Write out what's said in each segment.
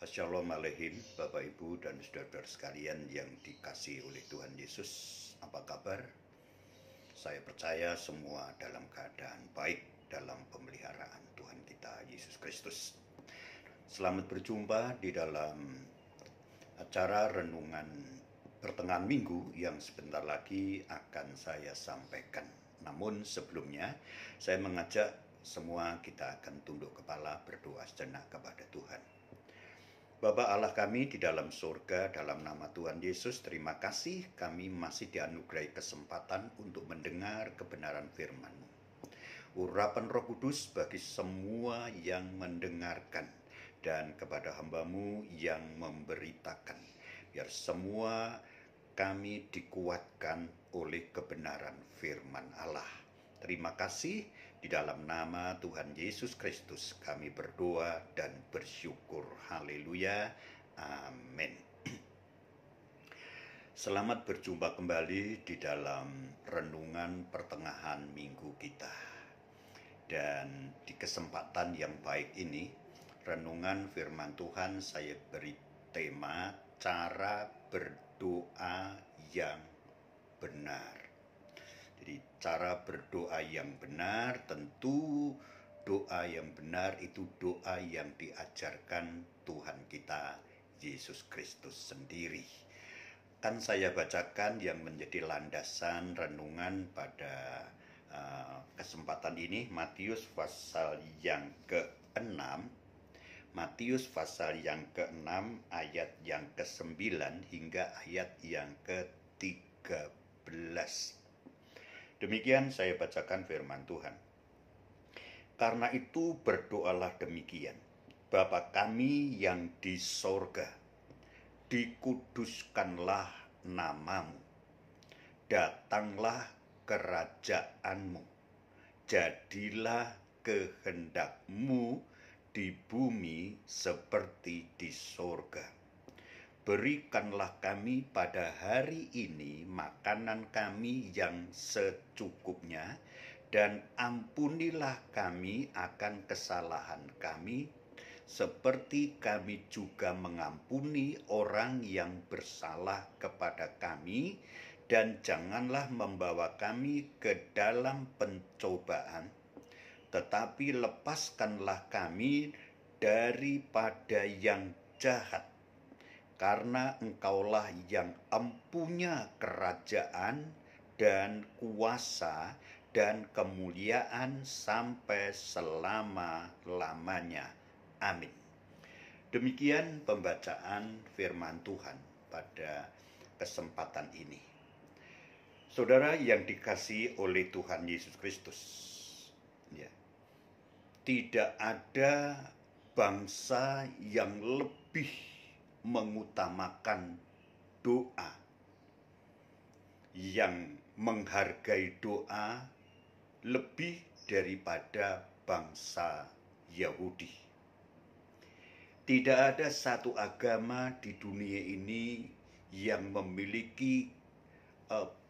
Shalom Aleihim, Bapak Ibu dan saudara-saudara sekalian yang dikasihi oleh Tuhan Yesus. Apa kabar? Saya percaya semua dalam keadaan baik dalam pemeliharaan Tuhan kita Yesus Kristus. Selamat berjumpa di dalam acara renungan pertengahan minggu yang sebentar lagi akan saya sampaikan. Namun sebelumnya saya mengajak semua kita akan tunduk kepala berdoa sejenak kepada Tuhan. Bapa Allah kami di dalam surga, dalam nama Tuhan Yesus, terima kasih kami masih dianugerahi kesempatan untuk mendengar kebenaran firman-Mu. Urapan Roh Kudus bagi semua yang mendengarkan dan kepada hamba-Mu yang memberitakan. Biar semua kami dikuatkan oleh kebenaran firman Allah. Terima kasih. Di dalam nama Tuhan Yesus Kristus kami berdoa dan bersyukur. Haleluya. Amin. Selamat berjumpa kembali di dalam renungan pertengahan minggu kita. Dan di kesempatan yang baik ini, renungan firman Tuhan saya beri tema cara berdoa yang benar. Jadi cara berdoa yang benar, tentu doa yang benar itu doa yang diajarkan Tuhan kita Yesus Kristus sendiri. Kan saya bacakan yang menjadi landasan renungan pada kesempatan ini, Matius pasal yang ke-6, Matius pasal yang ke-6 ayat yang ke-9 hingga ayat yang ke-13. Demikian saya bacakan firman Tuhan. Karena itu berdoalah demikian. Bapa kami yang di sorga, dikuduskanlah namamu. Datanglah kerajaanmu. Jadilah kehendakmu di bumi seperti di sorga. Berikanlah kami pada hari ini makanan kami yang secukupnya, dan ampunilah kami akan kesalahan kami, seperti kami juga mengampuni orang yang bersalah kepada kami, dan janganlah membawa kami ke dalam pencobaan, tetapi lepaskanlah kami daripada yang jahat. Karena Engkaulah yang empunya kerajaan dan kuasa dan kemuliaan sampai selama-lamanya. Amin. Demikian pembacaan firman Tuhan pada kesempatan ini. Saudara yang dikasihi oleh Tuhan Yesus Kristus, ya, tidak ada bangsa yang lebih mengutamakan doa, yang menghargai doa lebih daripada bangsa Yahudi. Tidak ada satu agama di dunia ini yang memiliki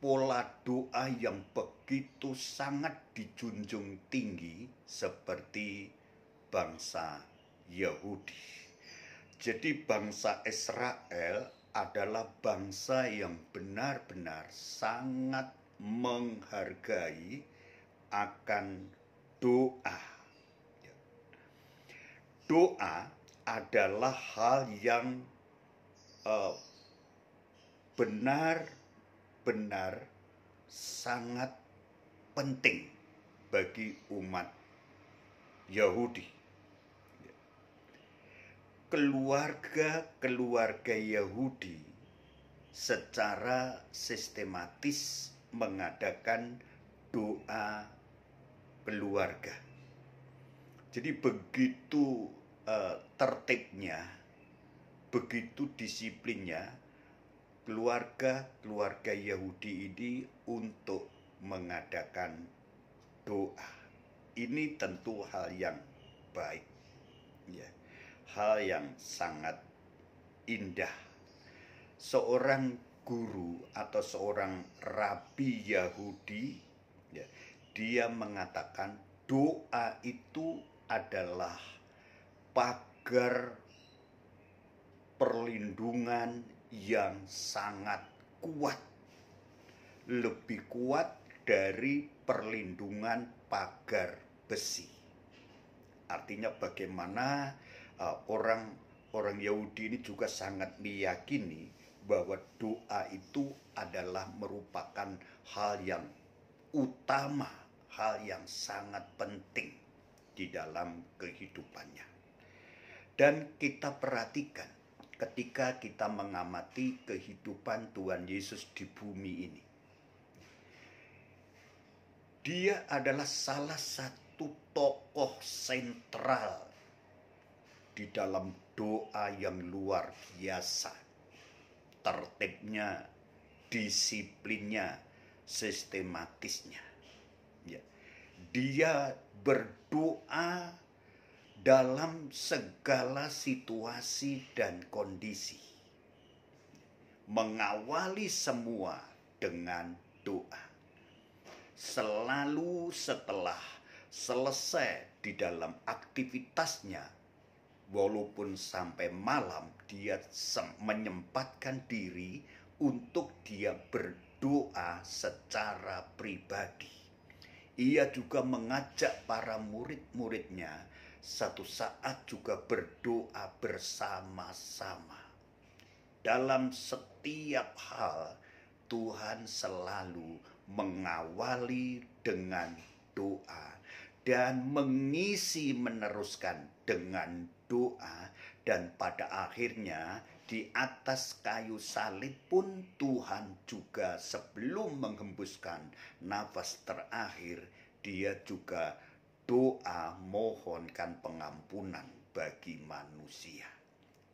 pola doa yang begitu sangat dijunjung tinggi seperti bangsa Yahudi. Jadi bangsa Israel adalah bangsa yang benar-benar sangat menghargai akan doa. Doa adalah hal yang benar-benar sangat penting bagi umat Yahudi. Keluarga-keluarga Yahudi secara sistematis mengadakan doa keluarga. Jadi begitu tertibnya, begitu disiplinnya keluarga-keluarga Yahudi ini untuk mengadakan doa. Ini tentu hal yang baik, ya. Hal yang sangat indah. Seorang guru atau seorang rabi Yahudi, ya, dia mengatakan doa itu adalah pagar perlindungan yang sangat kuat, lebih kuat dari perlindungan pagar besi. Artinya bagaimana orang Yahudi ini juga sangat meyakini bahwa doa itu adalah merupakan hal yang utama, hal yang sangat penting di dalam kehidupannya. Dan kita perhatikan ketika kita mengamati kehidupan Tuhan Yesus di bumi ini. Dia adalah salah satu tokoh sentral di dalam doa yang luar biasa. Tertibnya, disiplinnya, sistematisnya. Ya. Dia berdoa dalam segala situasi dan kondisi. Mengawali semua dengan doa. Selalu setelah selesai di dalam aktivitasnya, walaupun sampai malam, dia menyempatkan diri untuk dia berdoa secara pribadi. Ia juga mengajak para murid-muridnya satu saat juga berdoa bersama-sama. Dalam setiap hal, Tuhan selalu mengawali dengan doa dan mengisi meneruskan dengan doa, dan pada akhirnya di atas kayu salib pun Tuhan juga sebelum menghembuskan nafas terakhir, dia juga doa mohonkan pengampunan bagi manusia.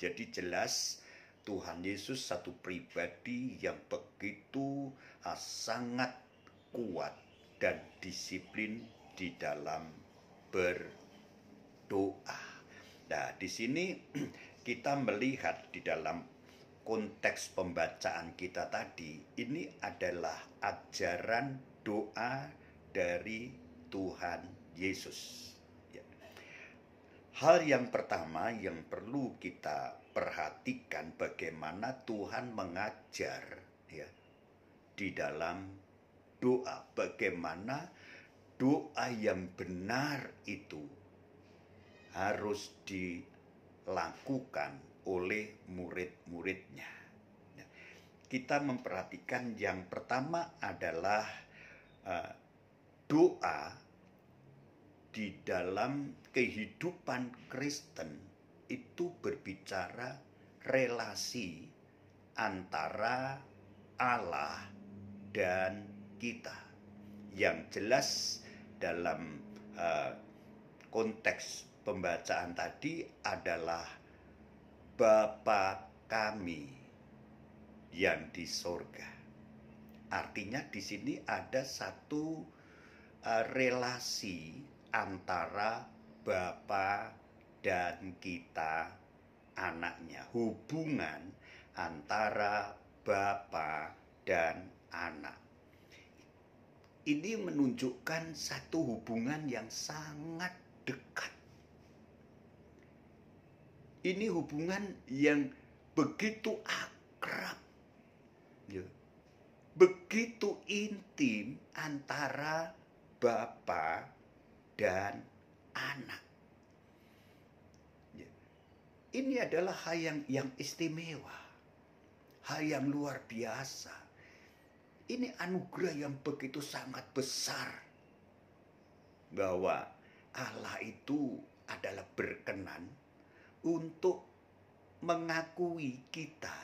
Jadi jelas Tuhan Yesus satu pribadi yang begitu sangat kuat dan disiplin di dalam berdoa. Nah, di sini kita melihat di dalam konteks pembacaan kita tadi, ini adalah ajaran doa dari Tuhan Yesus. Ya. Hal yang pertama yang perlu kita perhatikan bagaimana Tuhan mengajar ya di dalam doa, bagaimana doa yang benar itu harus dilakukan oleh murid-muridnya. Kita memperhatikan yang pertama adalah doa di dalam kehidupan Kristen itu berbicara relasi antara Allah dan kita. Yang jelas dalam konteks pembacaan tadi adalah Bapa kami yang di sorga. Artinya di sini ada satu relasi antara Bapa dan kita anaknya. Hubungan antara Bapa dan anak. Ini menunjukkan satu hubungan yang sangat dekat. Ini hubungan yang begitu akrab, ya. Begitu intim antara Bapa dan anak. Ya. Ini adalah hal yang istimewa, hal yang luar biasa. Ini anugerah yang begitu sangat besar bahwa Allah itu adalah berkenan untuk mengakui kita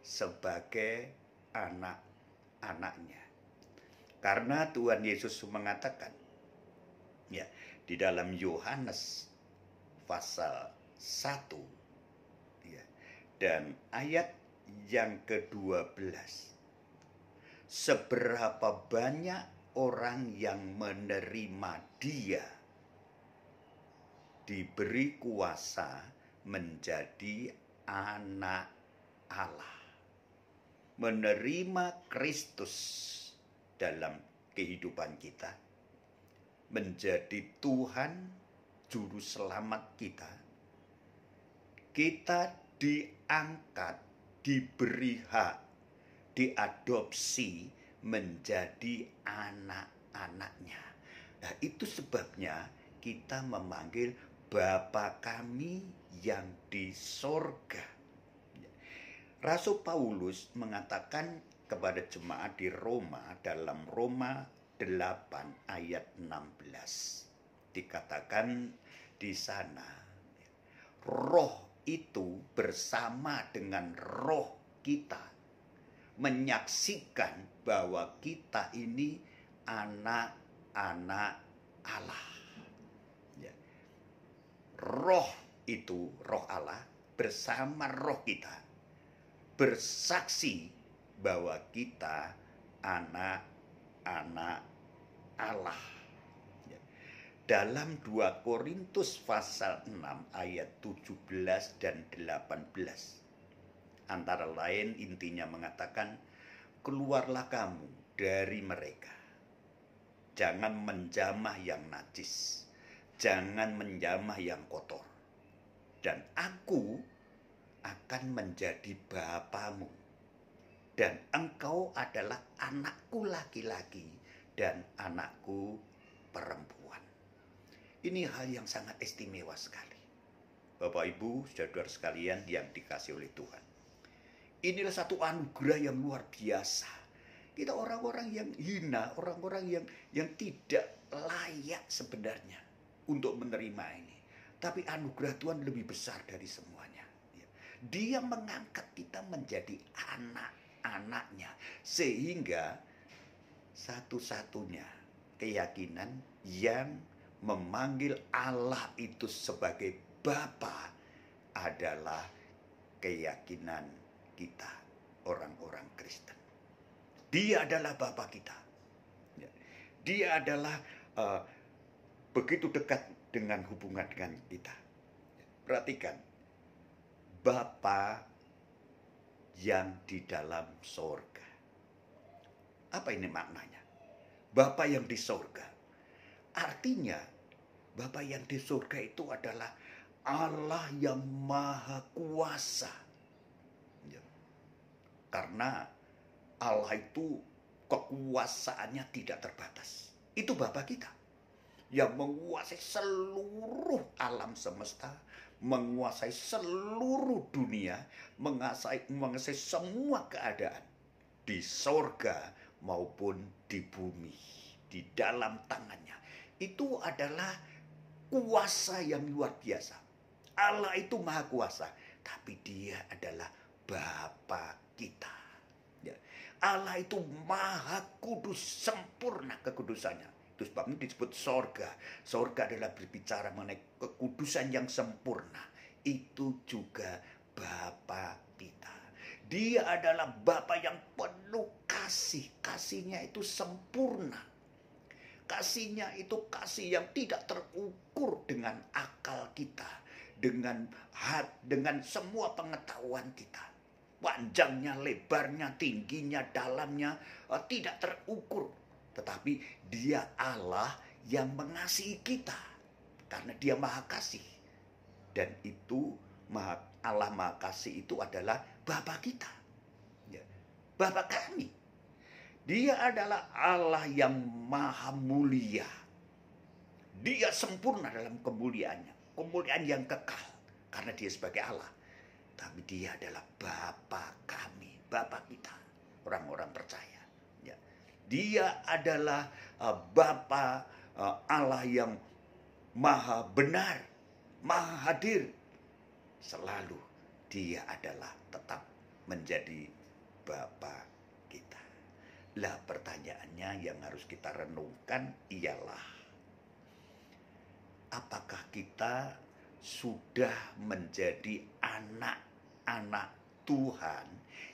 sebagai anak-anaknya. Karena Tuhan Yesus mengatakan ya di dalam Yohanes pasal 1 ya, dan ayat yang ke-12. Seberapa banyak orang yang menerima Dia diberi kuasa menjadi anak Allah. Menerima Kristus dalam kehidupan kita, menjadi Tuhan juru selamat kita. Kita diangkat, diberi hak, diadopsi menjadi anak-anaknya. Nah, itu sebabnya kita memanggil Bapa kami yang di sorga. Rasul Paulus mengatakan kepada jemaat di Roma dalam Roma 8 ayat 16. Dikatakan di sana, roh itu bersama dengan roh kita menyaksikan bahwa kita ini anak-anak Allah. Ya. Roh itu, roh Allah bersama roh kita bersaksi bahwa kita anak-anak Allah. Ya. Dalam 2 Korintus pasal 6 ayat 17 dan 18. Antara lain intinya mengatakan, keluarlah kamu dari mereka. Jangan menjamah yang najis. Jangan menjamah yang kotor. Dan aku akan menjadi bapamu. Dan engkau adalah anakku laki-laki dan anakku perempuan. Ini hal yang sangat istimewa sekali. Bapak Ibu, saudara sekalian yang dikasih oleh Tuhan. Inilah satu anugerah yang luar biasa. Kita orang-orang yang hina, orang-orang yang tidak layak sebenarnya untuk menerima ini. Tapi anugerah Tuhan lebih besar dari semuanya. Dia mengangkat kita menjadi anak-anaknya. Sehingga satu-satunya keyakinan yang memanggil Allah itu sebagai Bapa adalah keyakinan kita, orang-orang Kristen. Dia adalah Bapa kita. Dia adalah begitu dekat dengan hubungan dengan kita. Perhatikan, Bapa yang di dalam sorga. Apa ini maknanya? Bapa yang di sorga. Artinya, Bapa yang di sorga itu adalah Allah yang maha kuasa. Karena Allah itu kekuasaannya tidak terbatas. Itu Bapa kita yang menguasai seluruh alam semesta, menguasai seluruh dunia, menguasai semua keadaan di sorga maupun di bumi, di dalam tangannya. Itu adalah kuasa yang luar biasa. Allah itu maha kuasa, tapi dia adalah Bapa kita. Ya. Allah itu maha kudus, sempurna kekudusannya. Itu sebabnya disebut sorga. Sorga adalah berbicara mengenai kekudusan yang sempurna. Itu juga Bapa kita. Dia adalah Bapa yang penuh kasih. Kasihnya itu sempurna. Kasihnya itu kasih yang tidak terukur dengan akal kita. Dengan semua pengetahuan kita. Panjangnya, lebarnya, tingginya, dalamnya tidak terukur. Tetapi dia Allah yang mengasihi kita. Karena dia maha kasih. Dan itu Allah maha kasih itu adalah Bapa kita. Ya. Bapa kami. Dia adalah Allah yang maha mulia. Dia sempurna dalam kemuliaannya. Kemuliaan yang kekal. Karena dia sebagai Allah. Tapi dia adalah Bapa kami, Bapa kita, orang-orang percaya. Ya. Dia adalah Bapa Allah yang maha benar, maha hadir. Selalu dia adalah tetap menjadi Bapa kita. Lah pertanyaannya yang harus kita renungkan ialah, apakah kita sudah menjadi anak-anak Tuhan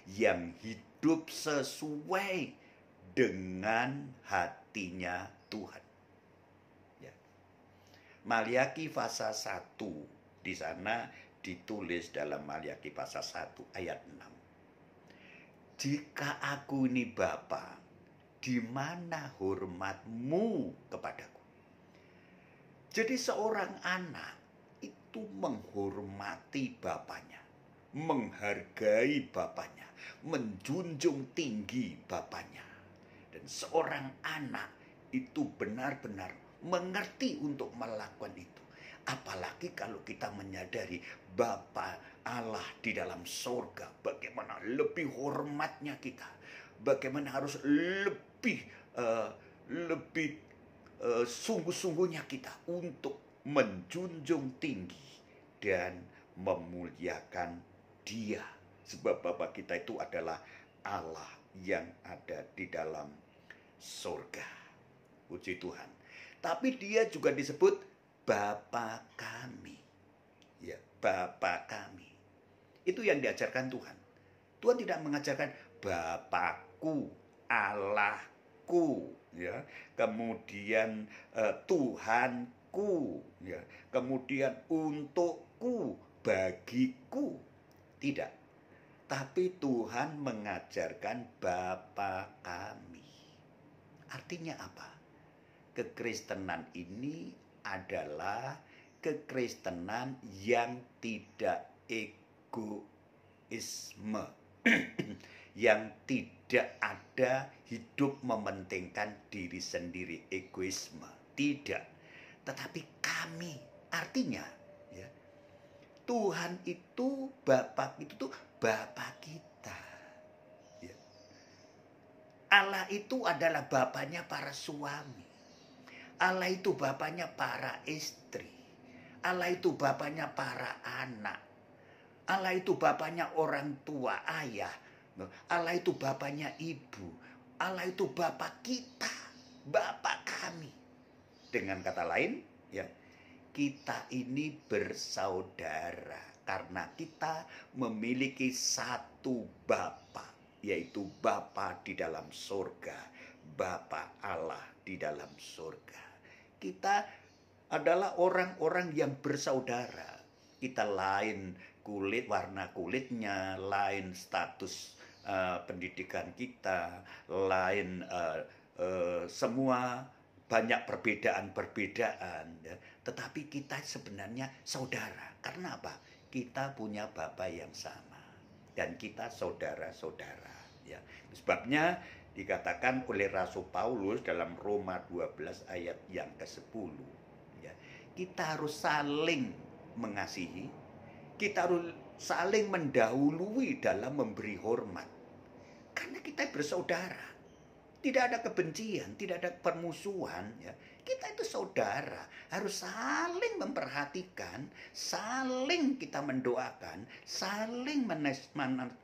yang hidup sesuai dengan hatinya Tuhan? Ya. Maliaki pasal 1 di sana ditulis dalam Maliaki pasal 1 ayat 6. Jika aku ini Bapa, di mana hormatmu kepadaku? Jadi seorang anak itu menghormati bapaknya. menghargai bapaknya, menjunjung tinggi bapaknya. Dan seorang anak itu benar-benar mengerti untuk melakukan itu. Apalagi kalau kita menyadari Bapa Allah di dalam sorga, bagaimana lebih hormatnya kita, bagaimana harus lebih sungguh-sungguhnya kita untuk menjunjung tinggi dan memuliakan Dia. Sebab Bapa kita itu adalah Allah yang ada di dalam sorga. Puji Tuhan. Tapi Dia juga disebut Bapa kami. Ya, Bapa kami. Itu yang diajarkan Tuhan. Tuhan tidak mengajarkan Bapakku, Allahku, ya. Kemudian Tuhanku, ya. Kemudian untukku, bagiku. Tidak. Tapi Tuhan mengajarkan Bapa kami. Artinya apa? Kekristenan ini adalah kekristenan yang tidak egoisme. Yang tidak ada hidup mementingkan diri sendiri, egoisme. Tidak. Tetapi kami, artinya ya, Tuhan itu, Bapa itu tuh Bapa kita. Ya. Allah itu adalah bapaknya para suami. Allah itu bapaknya para istri. Allah itu bapaknya para anak. Allah itu bapaknya orang tua, ayah. Allah itu bapaknya ibu. Allah itu bapak kita, bapak kami. Dengan kata lain, ya, kita ini bersaudara karena kita memiliki satu Bapa, yaitu Bapa di dalam surga, Bapa Allah di dalam surga. Kita adalah orang-orang yang bersaudara. Kita lain kulit, warna kulitnya, lain status pendidikan kita, lain semua banyak perbedaan-perbedaan. Ya. Tetapi kita sebenarnya saudara. Karena apa? Kita punya Bapa yang sama. Dan kita saudara-saudara. Ya. Sebabnya dikatakan oleh Rasul Paulus dalam Roma 12 ayat yang ke-10. Ya. Kita harus saling mengasihi. Kita harus saling mendahului dalam memberi hormat. Karena kita bersaudara. Tidak ada kebencian, tidak ada permusuhan. Ya. Kita itu saudara. Harus saling memperhatikan, saling kita mendoakan, saling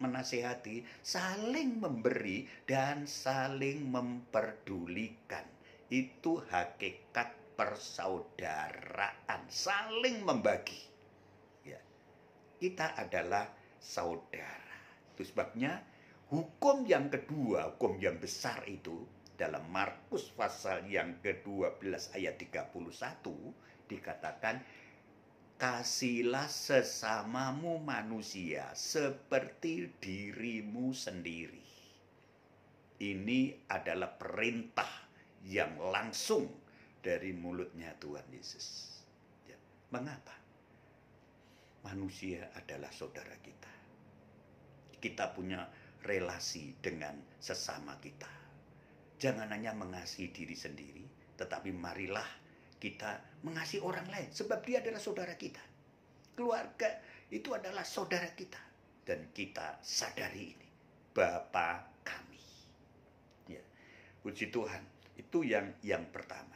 menasihati, saling memberi, dan saling memperdulikan. Itu hakikat persaudaraan. Saling membagi. Ya. Kita adalah saudara. Itu sebabnya hukum yang kedua, hukum yang besar itu dalam Markus pasal yang ke-12 ayat 31 dikatakan, kasihilah sesamamu manusia seperti dirimu sendiri. Ini adalah perintah yang langsung dari mulutnya Tuhan Yesus. Ya. Mengapa? Manusia adalah saudara kita. Kita punya relasi dengan sesama kita. Jangan hanya mengasihi diri sendiri, tetapi marilah kita mengasihi orang lain. Sebab dia adalah saudara kita. Keluarga itu adalah saudara kita. Dan kita sadari ini. Bapa kami. Ya. Puji Tuhan. Itu yang pertama.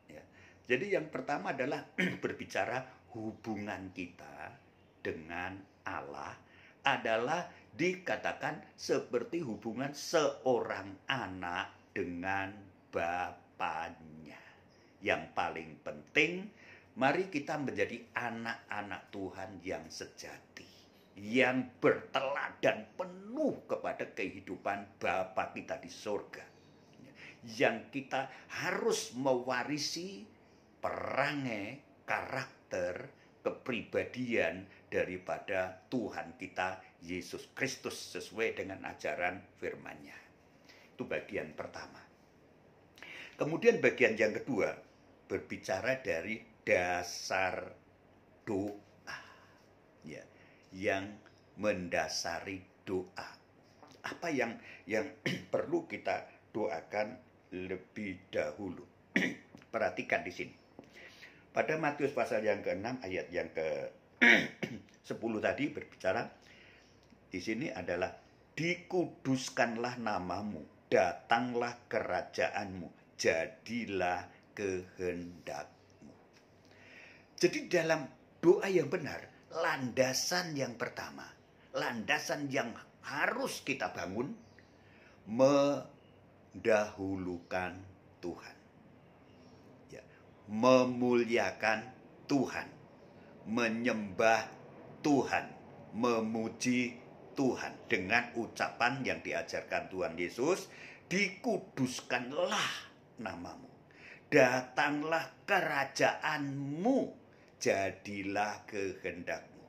Ya. Jadi yang pertama adalah berbicara hubungan kita dengan Allah adalah dikatakan seperti hubungan seorang anak dengan bapaknya. Yang paling penting, mari kita menjadi anak-anak Tuhan yang sejati, yang berteladan penuh kepada kehidupan Bapa kita di surga. Yang kita harus mewarisi perangai, karakter, kepribadian daripada Tuhan kita Yesus Kristus sesuai dengan ajaran firman-Nya. Itu bagian pertama. Kemudian bagian yang kedua berbicara dari dasar doa. Ya, yang mendasari doa. Apa yang perlu kita doakan lebih dahulu? Perhatikan di sini. Pada Matius pasal yang ke-6 ayat yang ke-10 tadi berbicara di sini adalah dikuduskanlah namamu, datanglah kerajaanmu, jadilah kehendakmu. Jadi dalam doa yang benar, landasan yang pertama, landasan yang harus kita bangun, mendahulukan Tuhan. Ya, memuliakan Tuhan, menyembah Tuhan, memuji Tuhan dengan ucapan yang diajarkan Tuhan Yesus, dikuduskanlah namamu, datanglah kerajaanmu, jadilah kehendakmu.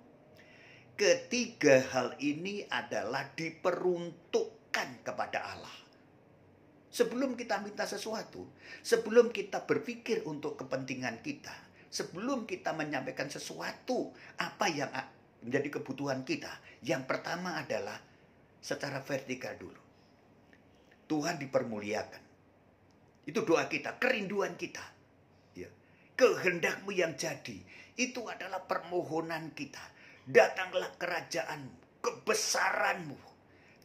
Ketiga hal ini adalah diperuntukkan kepada Allah. Sebelum kita minta sesuatu, sebelum kita berpikir untuk kepentingan kita, sebelum kita menyampaikan sesuatu apa yang menjadi kebutuhan kita, yang pertama adalah secara vertikal dulu. Tuhan dipermuliakan. Itu doa kita, kerinduan kita. Ya. Kehendakmu yang jadi, itu adalah permohonan kita. Datanglah kerajaanmu, kebesaranmu.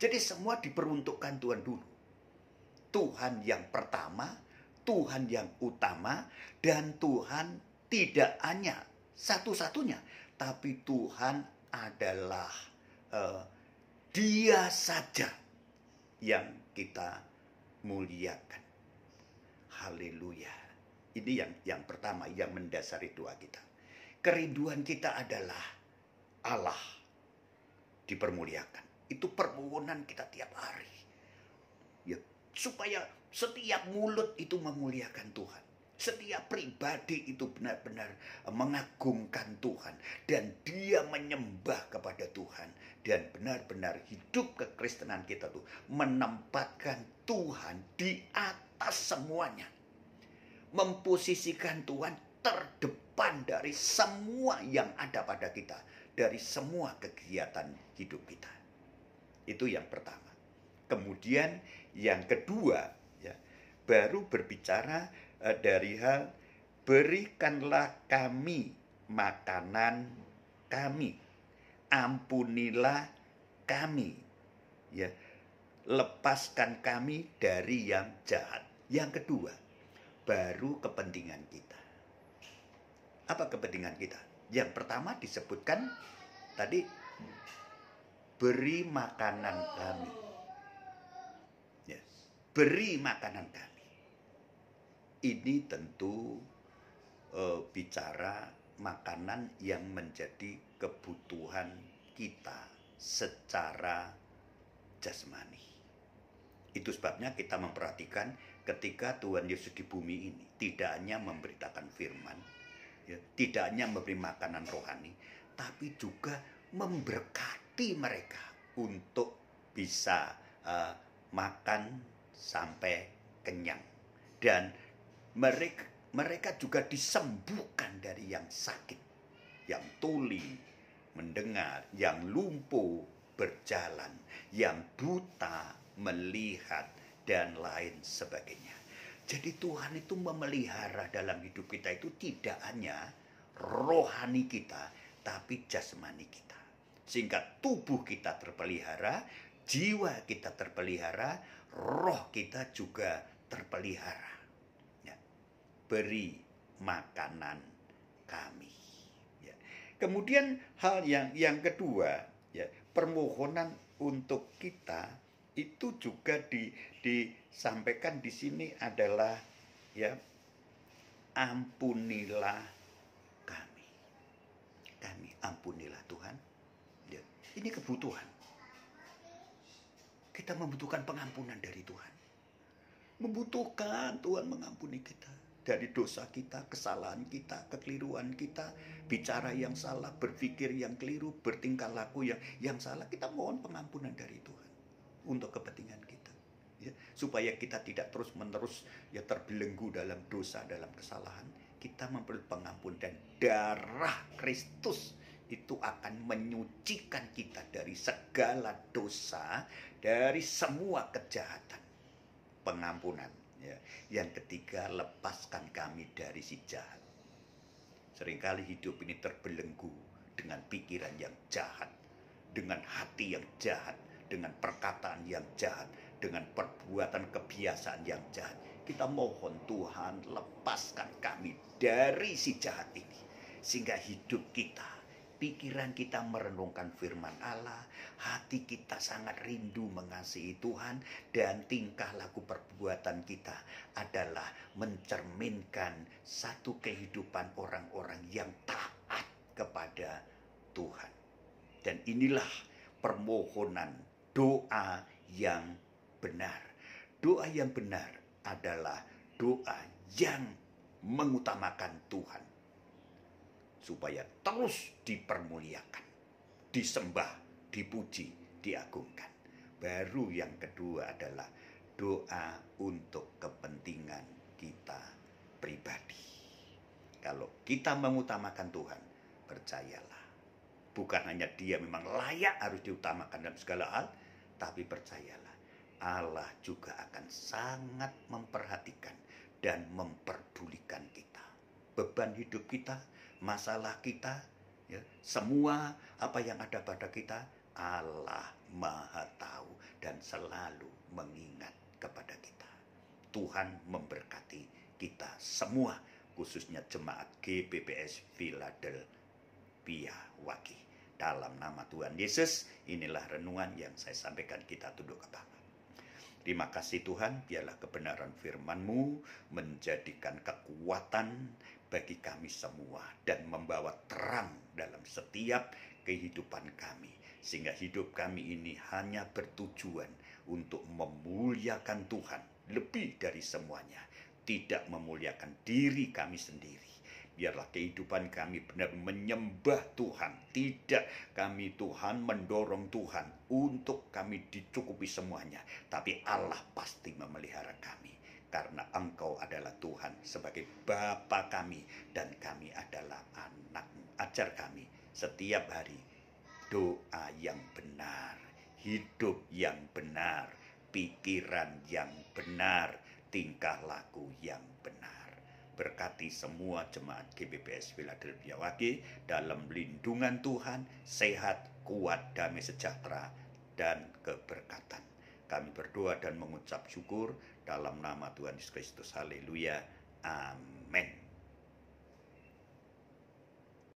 Jadi semua diperuntukkan Tuhan dulu. Tuhan yang pertama, Tuhan yang utama, dan Tuhan tidak hanya satu-satunya, tapi Tuhan adalah Dia saja yang kita muliakan. Haleluya. Ini yang pertama, yang mendasari doa kita. Kerinduan kita adalah Allah dipermuliakan. Itu permohonan kita tiap hari. Ya, supaya setiap mulut itu memuliakan Tuhan. Setiap pribadi itu benar-benar mengagungkan Tuhan. Dan dia menyembah kepada Tuhan. Dan benar-benar hidup kekristenan kita tuh menempatkan Tuhan di atas semuanya. Memposisikan Tuhan terdepan dari semua yang ada pada kita. Dari semua kegiatan hidup kita. Itu yang pertama. Kemudian yang kedua, ya, baru berbicara dari hal berikanlah kami makanan kami, ampunilah kami, ya, lepaskan kami dari yang jahat. Yang kedua, baru kepentingan kita. Apa kepentingan kita? Yang pertama disebutkan tadi, beri makanan kami. Ya, beri makanan kami. Ini tentu bicara makanan yang menjadi kebutuhan kita secara jasmani. Itu sebabnya kita memperhatikan ketika Tuhan Yesus di bumi ini tidak hanya memberitakan firman, ya, tidak hanya memberi makanan rohani, tapi juga memberkati mereka untuk bisa makan sampai kenyang. Dan mereka juga disembuhkan dari yang sakit, yang tuli mendengar, yang lumpuh berjalan, yang buta melihat, dan lain sebagainya. Jadi Tuhan itu memelihara dalam hidup kita itu tidak hanya rohani kita, tapi jasmani kita. Sehingga tubuh kita terpelihara, jiwa kita terpelihara, roh kita juga terpelihara. Ya. Beri makanan kami. Ya. Kemudian hal yang kedua, ya, permohonan untuk kita itu juga disampaikan di sini adalah, ya, ampunilah kami. Kami ampunilah Tuhan. Ya, ini kebutuhan. Kita membutuhkan pengampunan dari Tuhan. Membutuhkan Tuhan mengampuni kita dari dosa kita, kesalahan kita, kekeliruan kita, bicara yang salah, berpikir yang keliru, bertingkah laku yang salah. Kita mohon pengampunan dari Tuhan untuk kepentingan kita, ya, supaya kita tidak terus-menerus, ya, terbelenggu dalam dosa, dalam kesalahan. Kita memperoleh pengampunan, dan darah Kristus itu akan menyucikan kita dari segala dosa, dari semua kejahatan. Pengampunan. Ya. Yang ketiga, lepaskan kami dari si jahat. Seringkali hidup ini terbelenggu dengan pikiran yang jahat, dengan hati yang jahat, dengan perkataan yang jahat, dengan perbuatan kebiasaan yang jahat. Kita mohon Tuhan, lepaskan kami dari si jahat ini. Sehingga hidup kita, pikiran kita merenungkan firman Allah, hati kita sangat rindu mengasihi Tuhan, dan tingkah laku perbuatan kita adalah mencerminkan satu kehidupan orang-orang yang taat kepada Tuhan. Dan inilah permohonan doa yang benar. Doa yang benar adalah doa yang mengutamakan Tuhan, supaya terus dipermuliakan, disembah, dipuji, diagungkan. Baru yang kedua adalah doa untuk kepentingan kita pribadi. Kalau kita mengutamakan Tuhan, percayalah, bukan hanya dia memang layak harus diutamakan dalam segala hal, tapi percayalah, Allah juga akan sangat memperhatikan dan memperdulikan kita. Beban hidup kita, masalah kita, ya, semua apa yang ada pada kita, Allah Maha tahu dan selalu mengingat kepada kita. Tuhan memberkati kita semua, khususnya jemaat GBBS Philadelphia Waki. Dalam nama Tuhan Yesus, inilah renungan yang saya sampaikan, kita tunduk ke Bapa. Terima kasih Tuhan, biarlah kebenaran firman-Mu menjadikan kekuatan bagi kami semua dan membawa terang dalam setiap kehidupan kami. Sehingga hidup kami ini hanya bertujuan untuk memuliakan Tuhan lebih dari semuanya. Tidak memuliakan diri kami sendiri. Biarlah kehidupan kami benar menyembah Tuhan. Tidak kami Tuhan mendorong Tuhan untuk kami dicukupi semuanya. Tapi Allah pasti memelihara kami. Karena Engkau adalah Tuhan sebagai Bapa kami. Dan kami adalah anak-Mu. Ajar kami setiap hari doa yang benar, hidup yang benar, pikiran yang benar, tingkah laku yang benar. Berkati semua jemaat GBBS Philadelphia Waki dalam lindungan Tuhan, sehat, kuat, damai sejahtera, dan keberkatan. Kami berdoa dan mengucap syukur dalam nama Tuhan Yesus Kristus. Haleluya. Amin.